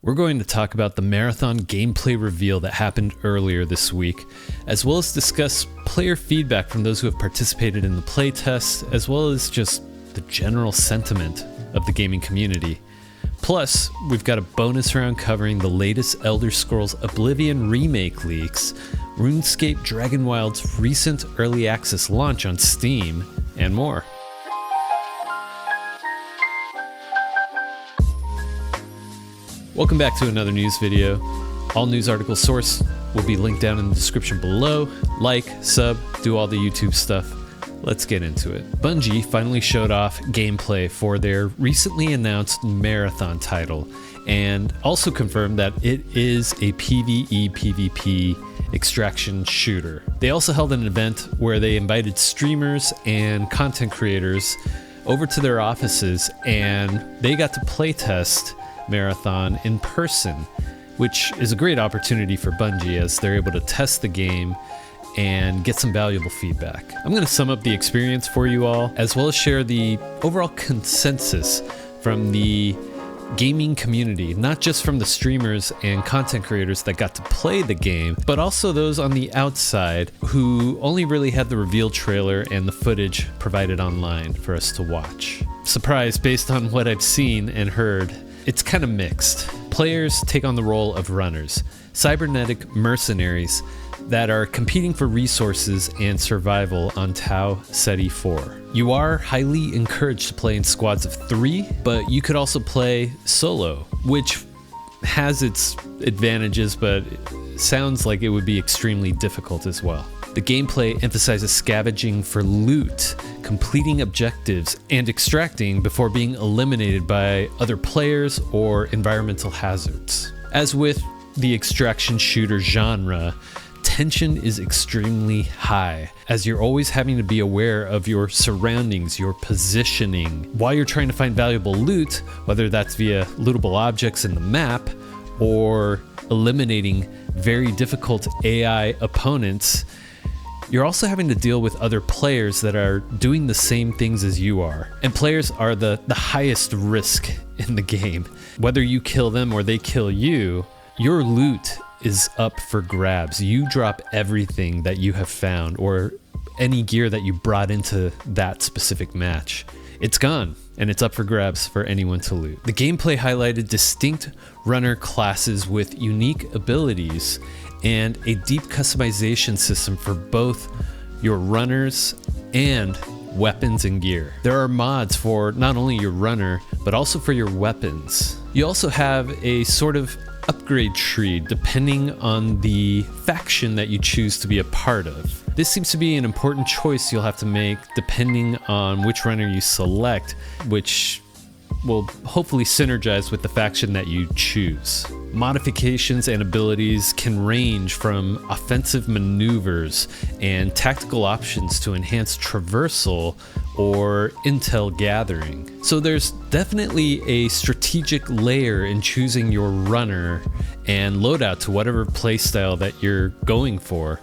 We're going to talk about the Marathon gameplay reveal that happened earlier this week, as well as discuss player feedback from those who have participated in the playtest, as well as just the general sentiment of the gaming community. Plus, we've got a bonus round covering the latest Elder Scrolls Oblivion remake leaks, Runescape Dragonwilds' recent early access launch on Steam, and more. Welcome back to another news video. All news article source will be linked down in the description below. Like, sub, do all the YouTube stuff. Let's get into it. Bungie finally showed off gameplay for their recently announced Marathon title, and also confirmed that it is a PvE/PvP extraction shooter. They also held an event where they invited streamers and content creators over to their offices, and they got to playtest Marathon in person, which is a great opportunity for Bungie as they're able to test the game and get some valuable feedback. I'm going to sum up the experience for you all, as well as share the overall consensus from the gaming community, not just from the streamers and content creators that got to play the game, but also those on the outside who only really had the reveal trailer and the footage provided online for us to watch. Surprise, based on what I've seen and heard, it's kind of mixed. Players take on the role of runners, cybernetic mercenaries that are competing for resources and survival on Tau Ceti 4. You are highly encouraged to play in squads of 3, but you could also play solo, which has its advantages, but sounds like it would be extremely difficult as well. The gameplay emphasizes scavenging for loot, completing objectives, and extracting before being eliminated by other players or environmental hazards. As with the extraction shooter genre, tension is extremely high, as you're always having to be aware of your surroundings, your positioning, while you're trying to find valuable loot, whether that's via lootable objects in the map or eliminating very difficult AI opponents. You're also having to deal with other players that are doing the same things as you are. And players are the highest risk in the game. Whether you kill them or they kill you, your loot is up for grabs. You drop everything that you have found or any gear that you brought into that specific match. It's gone, and it's up for grabs for anyone to loot. The gameplay highlighted distinct runner classes with unique abilities and a deep customization system for both your runners and weapons and gear. There are mods for not only your runner, but also for your weapons. You also have a sort of upgrade tree depending on the faction that you choose to be a part of. This seems to be an important choice you'll have to make depending on which runner you select, which will hopefully synergize with the faction that you choose. Modifications and abilities can range from offensive maneuvers and tactical options to enhance traversal or intel gathering. So there's definitely a strategic layer in choosing your runner and loadout to whatever playstyle that you're going for,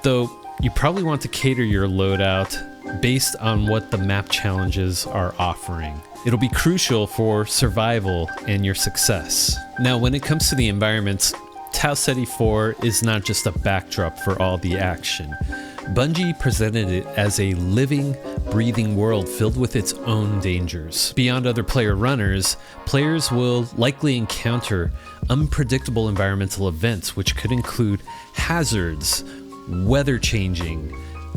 though you probably want to cater your loadout based on what the map challenges are offering. It'll be crucial for survival and your success. Now, when it comes to the environments, Tau Ceti 4 is not just a backdrop for all the action. Bungie presented it as a living, breathing world filled with its own dangers. Beyond other player runners, players will likely encounter unpredictable environmental events, which could include hazards, weather changing,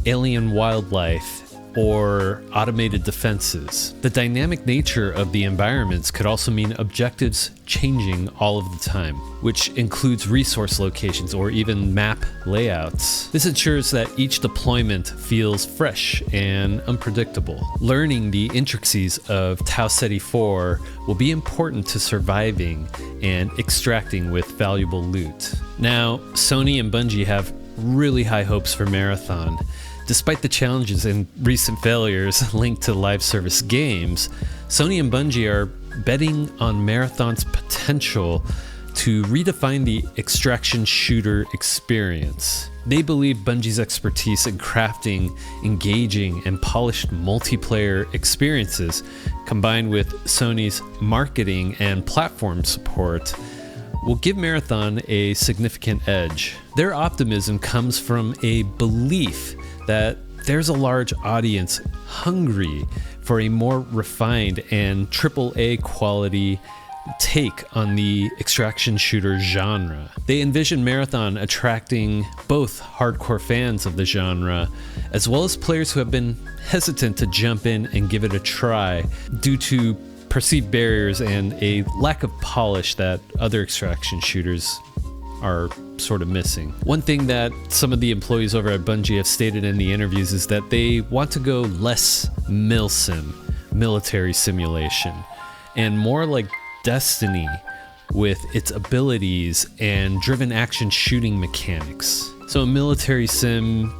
alien wildlife, or automated defenses. The dynamic nature of the environments could also mean objectives changing all of the time, which includes resource locations or even map layouts. This ensures that each deployment feels fresh and unpredictable. Learning the intricacies of Tau Ceti 4 will be important to surviving and extracting with valuable loot. Now, Sony and Bungie have really high hopes for Marathon. Despite the challenges and recent failures linked to live service games, Sony and Bungie are betting on Marathon's potential to redefine the extraction shooter experience. They believe Bungie's expertise in crafting engaging and polished multiplayer experiences, combined with Sony's marketing and platform support, will give Marathon a significant edge. Their optimism comes from a belief that there's a large audience hungry for a more refined and AAA quality take on the extraction shooter genre. They envision Marathon attracting both hardcore fans of the genre as well as players who have been hesitant to jump in and give it a try due to perceived barriers and a lack of polish that other extraction shooters are sort of missing. One thing that some of the employees over at Bungie have stated in the interviews is that they want to go less milsim, military simulation, and more like Destiny with its abilities and driven action shooting mechanics. So in military sim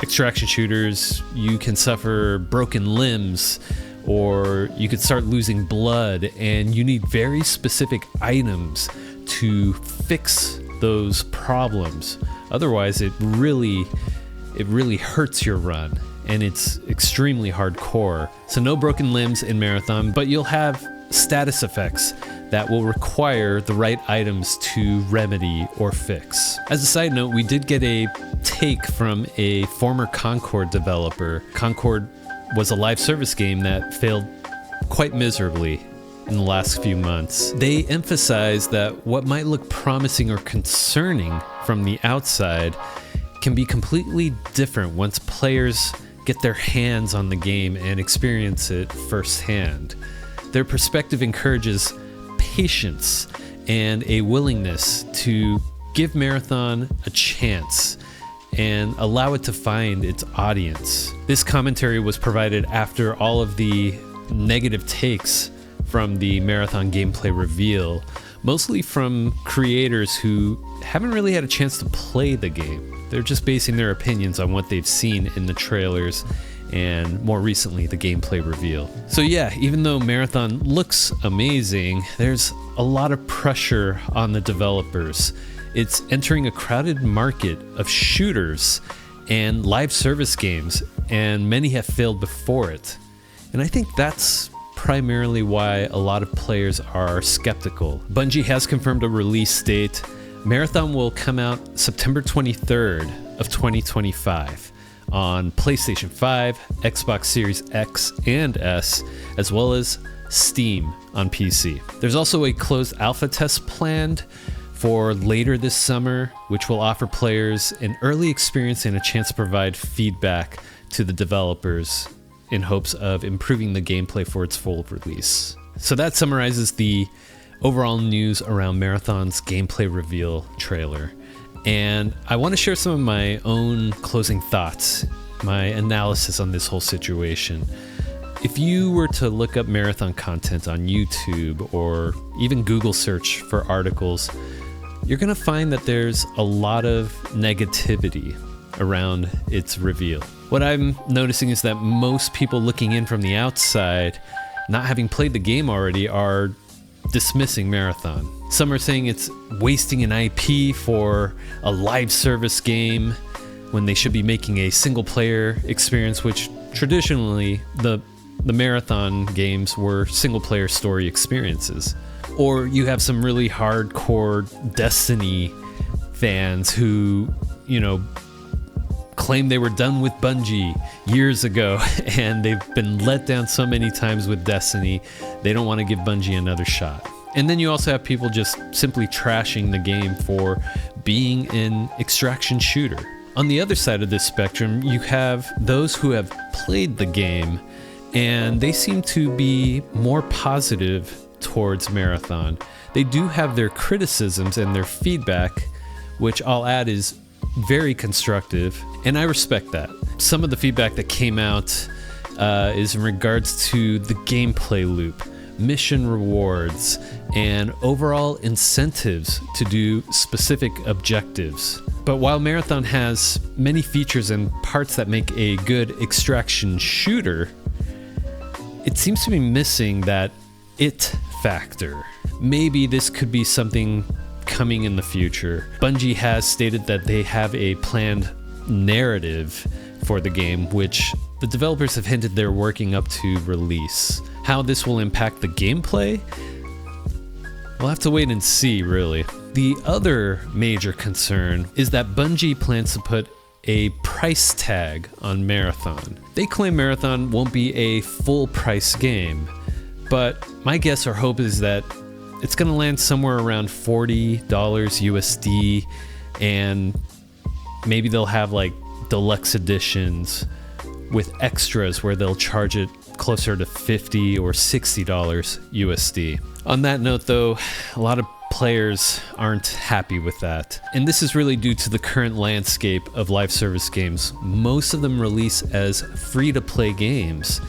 extraction shooters, you can suffer broken limbs or you could start losing blood, and you need very specific items to fix those problems. Otherwise, it really hurts your run, and it's extremely hardcore. So no broken limbs in Marathon, but you'll have status effects that will require the right items to remedy or fix. As a side note, we did get a take from a former Concord developer. Concord was a live service game that failed quite miserably in the last few months. They emphasize that what might look promising or concerning from the outside can be completely different once players get their hands on the game and experience it firsthand. Their perspective encourages patience and a willingness to give Marathon a chance and allow it to find its audience. This commentary was provided after all of the negative takes from the Marathon gameplay reveal, mostly from creators who haven't really had a chance to play the game. They're just basing their opinions on what they've seen in the trailers and more recently the gameplay reveal. So yeah, even though Marathon looks amazing, there's a lot of pressure on the developers. It's entering a crowded market of shooters and live service games, and many have failed before it. And I think that's primarily why a lot of players are skeptical. Bungie has confirmed a release date. Marathon will come out September 23rd of 2025 on PlayStation 5, Xbox Series X and S, as well as Steam on PC. There's also a closed alpha test planned for later this summer, which will offer players an early experience and a chance to provide feedback to the developers in hopes of improving the gameplay for its full release. So that summarizes the overall news around Marathon's gameplay reveal trailer. And I want to share some of my own closing thoughts, my analysis on this whole situation. If you were to look up Marathon content on YouTube or even Google search for articles, you're going to find that there's a lot of negativity around its reveal. What I'm noticing is that most people looking in from the outside, not having played the game already, are dismissing Marathon. Some are saying it's wasting an IP for a live service game when they should be making a single player experience, which traditionally the Marathon games were single player story experiences. Or you have some really hardcore Destiny fans who, claim they were done with Bungie years ago and they've been let down so many times with Destiny, they don't want to give Bungie another shot. And then you also have people just simply trashing the game for being an extraction shooter. On the other side of this spectrum, you have those who have played the game and they seem to be more positive towards Marathon. They do have their criticisms and their feedback, which I'll add is very constructive, and I respect that. Some of the feedback that came out is in regards to the gameplay loop, mission rewards, and overall incentives to do specific objectives. But while Marathon has many features and parts that make a good extraction shooter, it seems to be missing that it factor. Maybe this could be something coming in the future. Bungie has stated that they have a planned narrative for the game, which the developers have hinted they're working up to release. How this will impact the gameplay? we'll have to wait and see, really. The other major concern is that Bungie plans to put a price tag on Marathon. They claim Marathon won't be a full price game, but my guess or hope is that it's going to land somewhere around $40 USD, and maybe they'll have like deluxe editions with extras where they'll charge it closer to $50 or $60 USD. On that note though, a lot of players aren't happy with that. And this is really due to the current landscape of live service games. Most of them release as free-to-play games.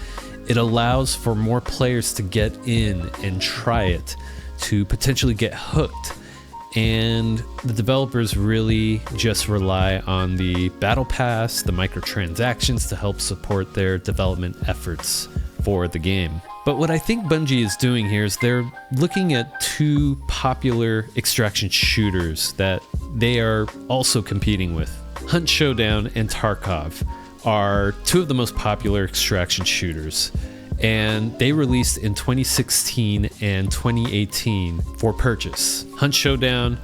It allows for more players to get in and try it, to potentially get hooked. And the developers really just rely on the battle pass, the microtransactions to help support their development efforts for the game. But what I think Bungie is doing here is they're looking at two popular extraction shooters that they are also competing with. Hunt Showdown and Tarkov are two of the most popular extraction shooters, and they released in 2016 and 2018 for purchase. Hunt Showdown,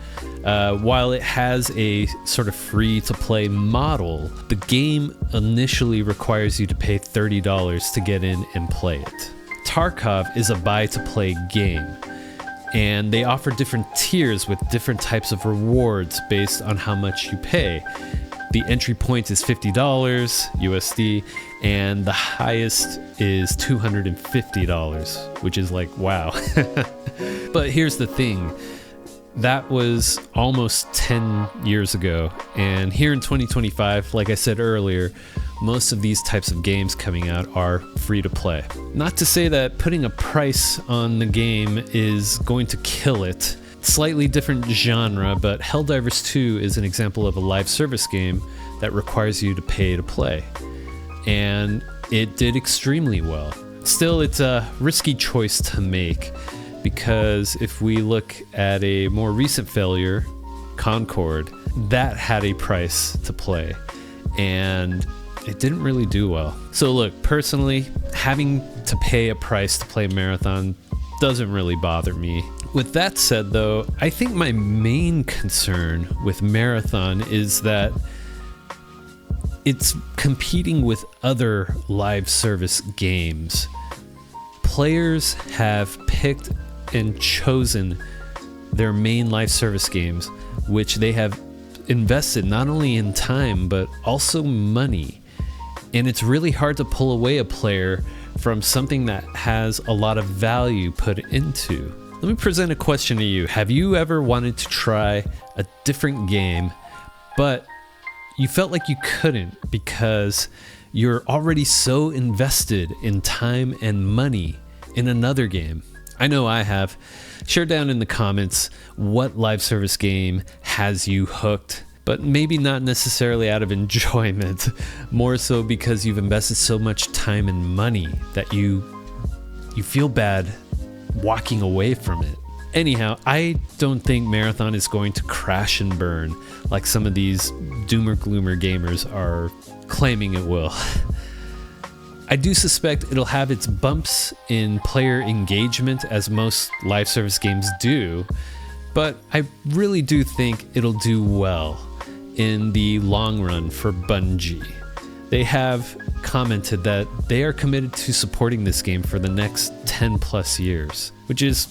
while it has a sort of free-to-play model, the game initially requires you to pay $30 to get in and play it. Tarkov is a buy-to-play game, and they offer different tiers with different types of rewards based on how much you pay. The entry point is $50 USD, and the highest is $250, which is like, wow. But here's the thing. That was almost 10 years ago, and here in 2025, like I said earlier, most of these types of games coming out are free to play. Not to say that putting a price on the game is going to kill it. Slightly different genre, but Helldivers 2 is an example of a live service game that requires you to pay to play, and it did extremely well. Still, it's a risky choice to make, because if we look at a more recent failure, Concord, that had a price to play, and it didn't really do well. So look, personally, having to pay a price to play Marathon doesn't really bother me. With that said though, I think my main concern with Marathon is that it's competing with other live service games. Players have picked and chosen their main live service games, which they have invested not only in time but also money. And it's really hard to pull away a player from something that has a lot of value put into. Let me present a question to you. Have you ever wanted to try a different game, but you felt like you couldn't because you're already so invested in time and money in another game? I know I have. Share down in the comments what live service game has you hooked, but maybe not necessarily out of enjoyment, more so because you've invested so much time and money that you feel bad walking away from it. Anyhow, I don't think Marathon is going to crash and burn like some of these doomer gloomer gamers are claiming it will. I do suspect it'll have its bumps in player engagement, as most live service games do, but I really do think it'll do well in the long run for Bungie. They have commented that they are committed to supporting this game for the next 10 plus years, which is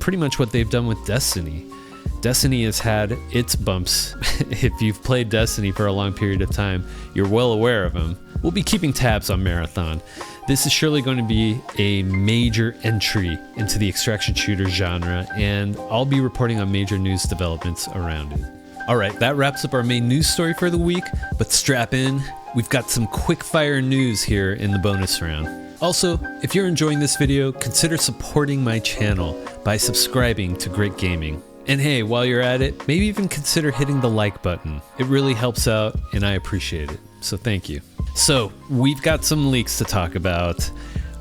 pretty much what they've done with Destiny. Destiny has had its bumps. If you've played Destiny for a long period of time, you're well aware of them. We'll be keeping tabs on Marathon. This is surely going to be a major entry into the extraction shooter genre, and I'll be reporting on major news developments around it. Alright, that wraps up our main news story for the week, but strap in, we've got some quick fire news here in the bonus round. Also, if you're enjoying this video, consider supporting my channel by subscribing to Great Gaming. And hey, while you're at it, maybe even consider hitting the like button. It really helps out and I appreciate it, so thank you. So, we've got some leaks to talk about.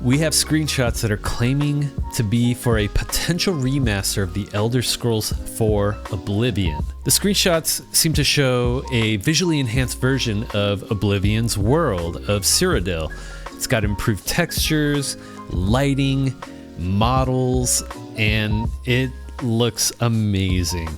We have screenshots that are claiming to be for a potential remaster of the Elder Scrolls 4 Oblivion. The screenshots seem to show a visually enhanced version of Oblivion's world of Cyrodiil. It's got improved textures, lighting, models, and it looks amazing.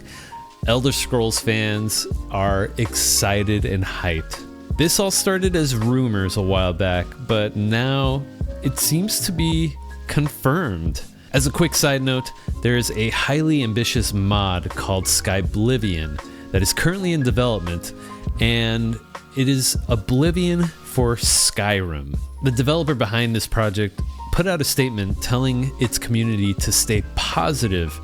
Elder Scrolls fans are excited and hyped. This all started as rumors a while back, but now it seems to be confirmed. As a quick side note, there is a highly ambitious mod called Skyblivion that is currently in development, and it is Oblivion for Skyrim. The developer behind this project put out a statement telling its community to stay positive.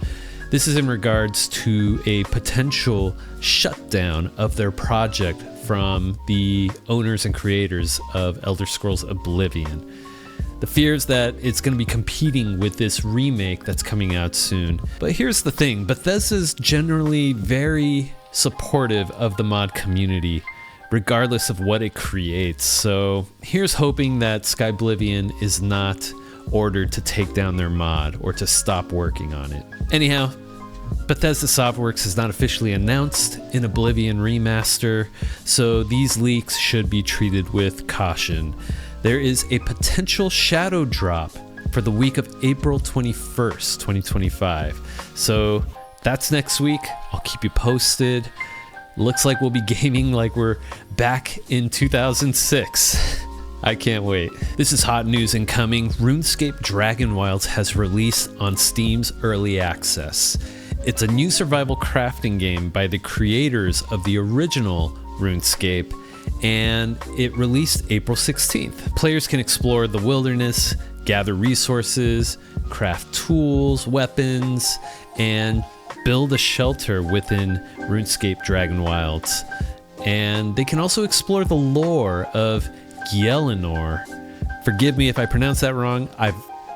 This is in regards to a potential shutdown of their project from the owners and creators of Elder Scrolls Oblivion. The fear is that it's going to be competing with this remake that's coming out soon. But here's the thing, Bethesda's generally very supportive of the mod community, regardless of what it creates. So here's hoping that Skyblivion is not ordered to take down their mod or to stop working on it. Anyhow, Bethesda Softworks is not officially announced in Oblivion Remaster, so these leaks should be treated with caution. There is a potential shadow drop for the week of April 21st, 2025. So that's next week. I'll keep you posted. Looks like we'll be gaming like we're back in 2006. I can't wait. This is hot news incoming. RuneScape Dragonwilds has released on Steam's Early Access. It's a new survival crafting game by the creators of the original RuneScape, and it released April 16th. Players can explore the wilderness, gather resources, craft tools, weapons, and build a shelter within RuneScape Dragonwilds. And they can also explore the lore of Gielinor. Forgive me if I pronounce that wrong. I've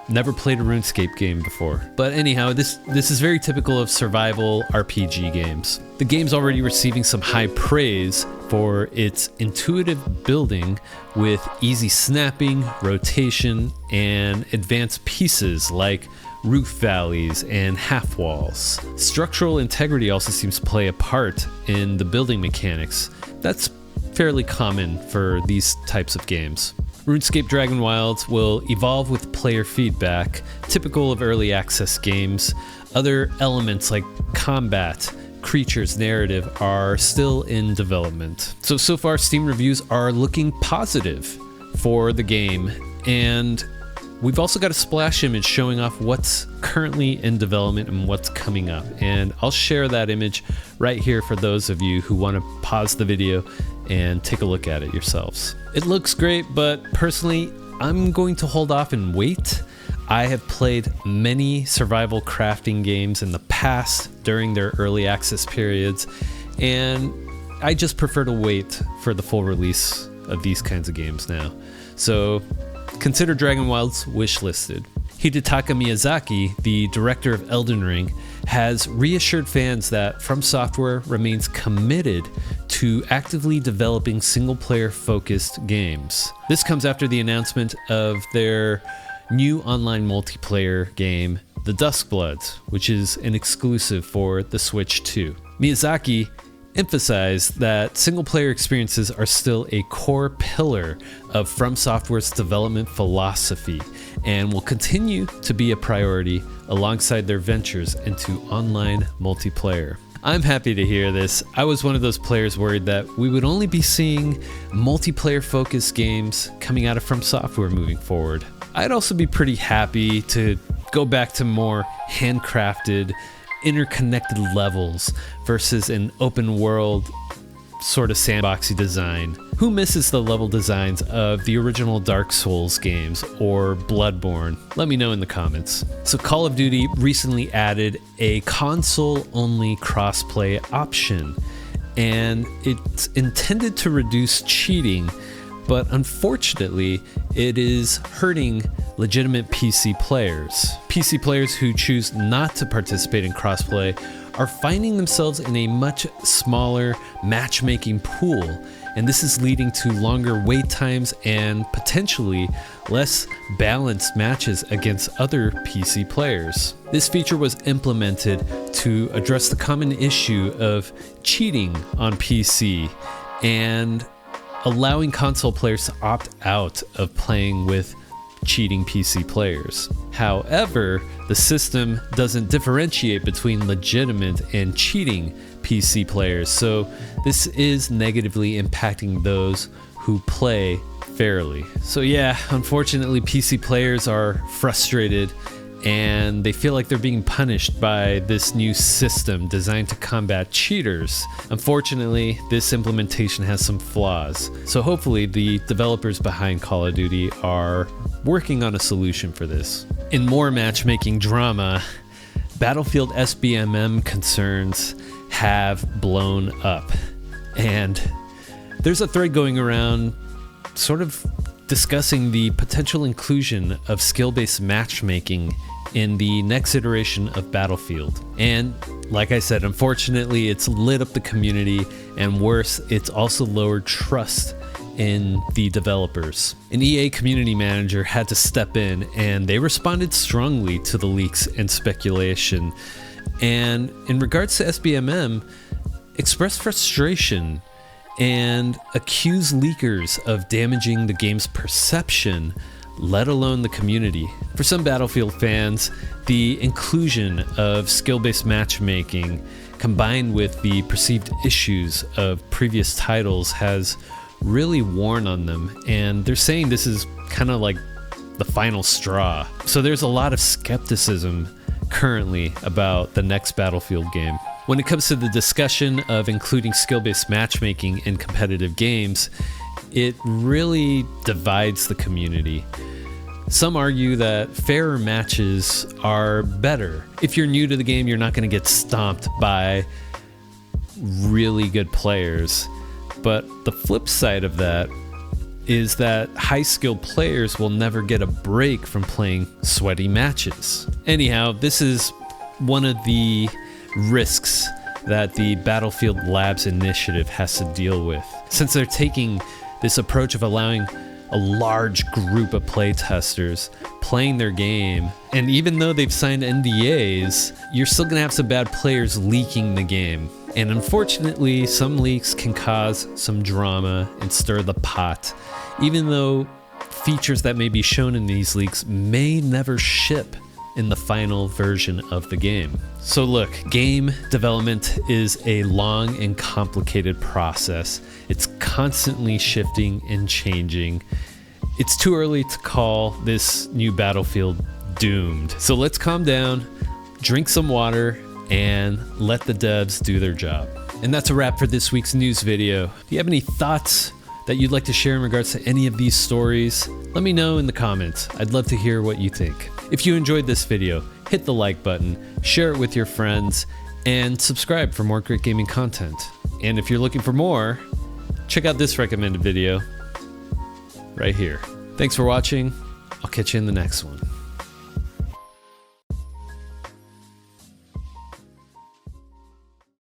never played a RuneScape game before. But anyhow, this is very typical of survival RPG games. The game's already receiving some high praise for its intuitive building with easy snapping, rotation, and advanced pieces like roof valleys and half walls. Structural integrity also seems to play a part in the building mechanics. That's fairly common for these types of games. RuneScape Dragonwilds will evolve with player feedback, typical of early access games. Other elements like combat, creatures, narrative are still in development. So far Steam reviews are looking positive for the game, and we've also got a splash image showing off what's currently in development and what's coming up. And I'll share that image right here for those of you who want to pause the video and take a look at it yourselves. It looks great, but personally, I'm going to hold off and wait. I have played many survival crafting games in the past during their early access periods, and I just prefer to wait for the full release of these kinds of games now. So consider Dragonwilds wishlisted. Hidetaka Miyazaki, the director of Elden Ring, has reassured fans that Fromsoftware remains committed to actively developing single-player focused games. This comes after the announcement of their new online multiplayer game, The Duskbloods, which is an exclusive for the Switch 2. Miyazaki emphasized that single-player experiences are still a core pillar of Fromsoftware's development philosophy and will continue to be a priority alongside their ventures into online multiplayer. I'm happy to hear this. I was one of those players worried that we would only be seeing multiplayer-focused games coming out of Fromsoftware moving forward. I'd also be pretty happy to go back to more handcrafted, interconnected levels versus an open world sort of sandboxy design. Who misses the level designs of the original Dark Souls games or Bloodborne? Let me know in the comments. So Call of Duty recently added a console-only crossplay option, and it's intended to reduce cheating, but unfortunately, it is hurting legitimate PC players. PC players who choose not to participate in crossplay are finding themselves in a much smaller matchmaking pool, and this is leading to longer wait times and potentially less balanced matches against other PC players. This feature was implemented to address the common issue of cheating on PC and allowing console players to opt out of playing with cheating PC players. However, the system doesn't differentiate between legitimate and cheating PC players, so this is negatively impacting those who play fairly. So yeah, unfortunately PC players are frustrated and they feel like they're being punished by this new system designed to combat cheaters. Unfortunately, this implementation has some flaws, so hopefully the developers behind Call of Duty are working on a solution for this. In more matchmaking drama, Battlefield SBMM concerns have blown up, and there's a thread going around sort of discussing the potential inclusion of skill-based matchmaking in the next iteration of Battlefield. And like I said, unfortunately, it's lit up the community, and worse, it's also lowered trust in the developers. An EA community manager had to step in, and they responded strongly to the leaks and speculation. And in regards to SBMM, expressed frustration and accuse leakers of damaging the game's perception, let alone the community. For some Battlefield fans, the inclusion of skill-based matchmaking combined with the perceived issues of previous titles has really worn on them, and they're saying this is kind of like the final straw. So there's a lot of skepticism currently about the next Battlefield game. When it comes to the discussion of including skill-based matchmaking in competitive games, it really divides the community. Some argue that fairer matches are better. If you're new to the game, you're not going to get stomped by really good players. But the flip side of that is that high-skilled players will never get a break from playing sweaty matches. Anyhow, this is one of the risks that the Battlefield Labs initiative has to deal with, since they're taking this approach of allowing a large group of playtesters playing their game. And even though they've signed NDAs, you're still gonna have some bad players leaking the game. And unfortunately, some leaks can cause some drama and stir the pot, even though features that may be shown in these leaks may never ship in the final version of the game. So look, game development is a long and complicated process. It's constantly shifting and changing. It's too early to call this new Battlefield doomed. So let's calm down, drink some water, and let the devs do their job. And that's a wrap for this week's news video. Do you have any thoughts that you'd like to share in regards to any of these stories? Let me know in the comments. I'd love to hear what you think. If you enjoyed this video, hit the like button, share it with your friends, and subscribe for more great gaming content. And if you're looking for more, check out this recommended video right here. Thanks for watching. I'll catch you in the next one.